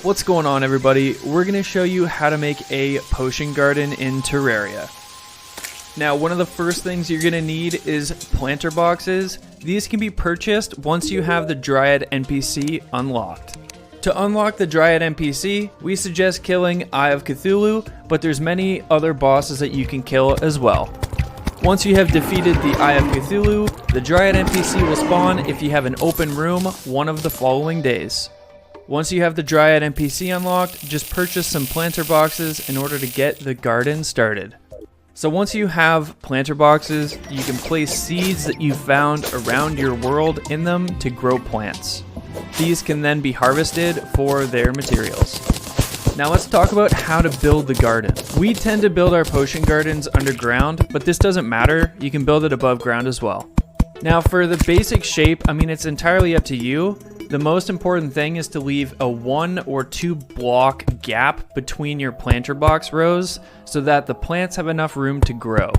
What's going on, everybody? We're going to show you how to make a potion garden in Terraria. Now, one of the first things you're going to need is planter boxes. These can be purchased once you have the Dryad NPC unlocked. To unlock the Dryad NPC, we suggest killing Eye of Cthulhu, but there's many other bosses that you can kill as well. Once you have defeated the Eye of Cthulhu, the Dryad NPC will spawn if you have an open room one of the following days. Once you have the Dryad NPC unlocked, just purchase some planter boxes in order to get the garden started. So once you have planter boxes, you can place seeds that you found around your world in them to grow plants. These can then be harvested for their materials. Now let's talk about how to build the garden. We tend to build our potion gardens underground, but this doesn't matter. You can build it above ground as well. Now for the basic shape, it's entirely up to you. The most important thing is to leave a 1 or 2 block gap between your planter box rows so that the plants have enough room to grow.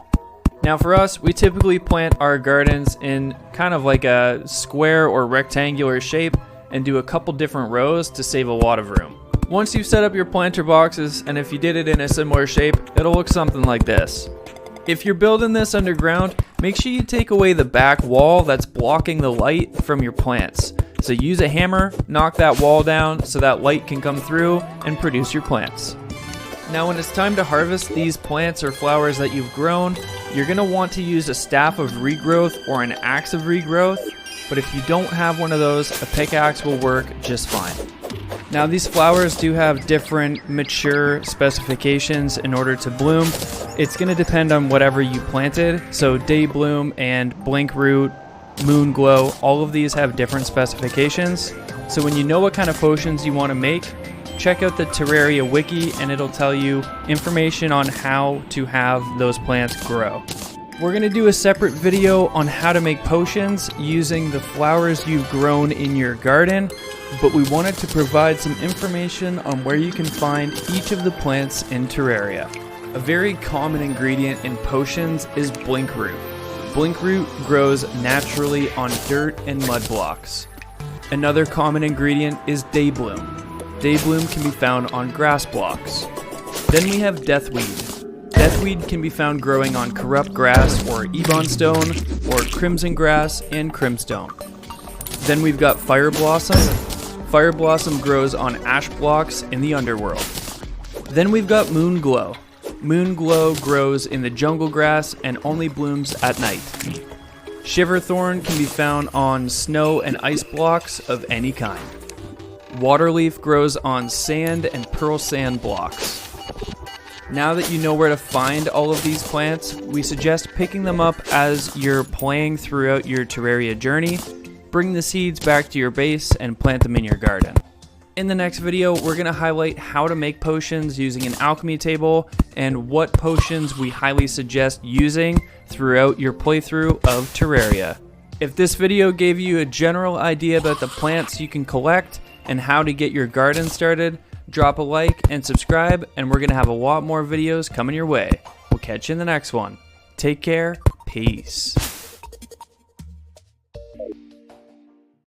Now for us, we typically plant our gardens in kind of like a square or rectangular shape and do a couple different rows to save a lot of room. Once you've set up your planter boxes, and if you did it in a similar shape, it'll look something like this. If you're building this underground, make sure you take away the back wall that's blocking the light from your plants. So use a hammer, knock that wall down so that light can come through and produce your plants. Now when it's time to harvest these plants or flowers that you've grown, you're going to want to use a staff of regrowth or an axe of regrowth, but if you don't have one of those, a pickaxe will work just fine. Now these flowers do have different mature specifications in order to bloom. It's going to depend on whatever you planted, so day bloom and blink root, moon glow, all of these have different specifications. So when you know what kind of potions you want to make, check out the Terraria wiki and it'll tell you information on how to have those plants grow. We're going to do a separate video on how to make potions using the flowers you've grown in your garden, but we wanted to provide some information on where you can find each of the plants in Terraria. A very common ingredient in potions is blink root. Blink root grows naturally on dirt and mud blocks. Another common ingredient is day bloom. Day bloom can be found on grass blocks. Then we have deathweed. Deathweed can be found growing on corrupt grass or ebonstone or crimson grass and crimstone. Then we've got fire blossom. Fire blossom grows on ash blocks in the underworld. Then we've got moon glow. Moon glow grows in the jungle grass and only blooms at night. Shiverthorn can be found on snow and ice blocks of any kind. Waterleaf grows on sand and pearl sand blocks. Now that you know where to find all of these plants, we suggest picking them up as you're playing throughout your Terraria journey. Bring the seeds back to your base and plant them in your garden. In the next video, we're going to highlight how to make potions using an alchemy table and what potions we highly suggest using throughout your playthrough of Terraria. If this video gave you a general idea about the plants you can collect and how to get your garden started, drop a like and subscribe, and we're going to have a lot more videos coming your way. We'll catch you in the next one. Take care. Peace.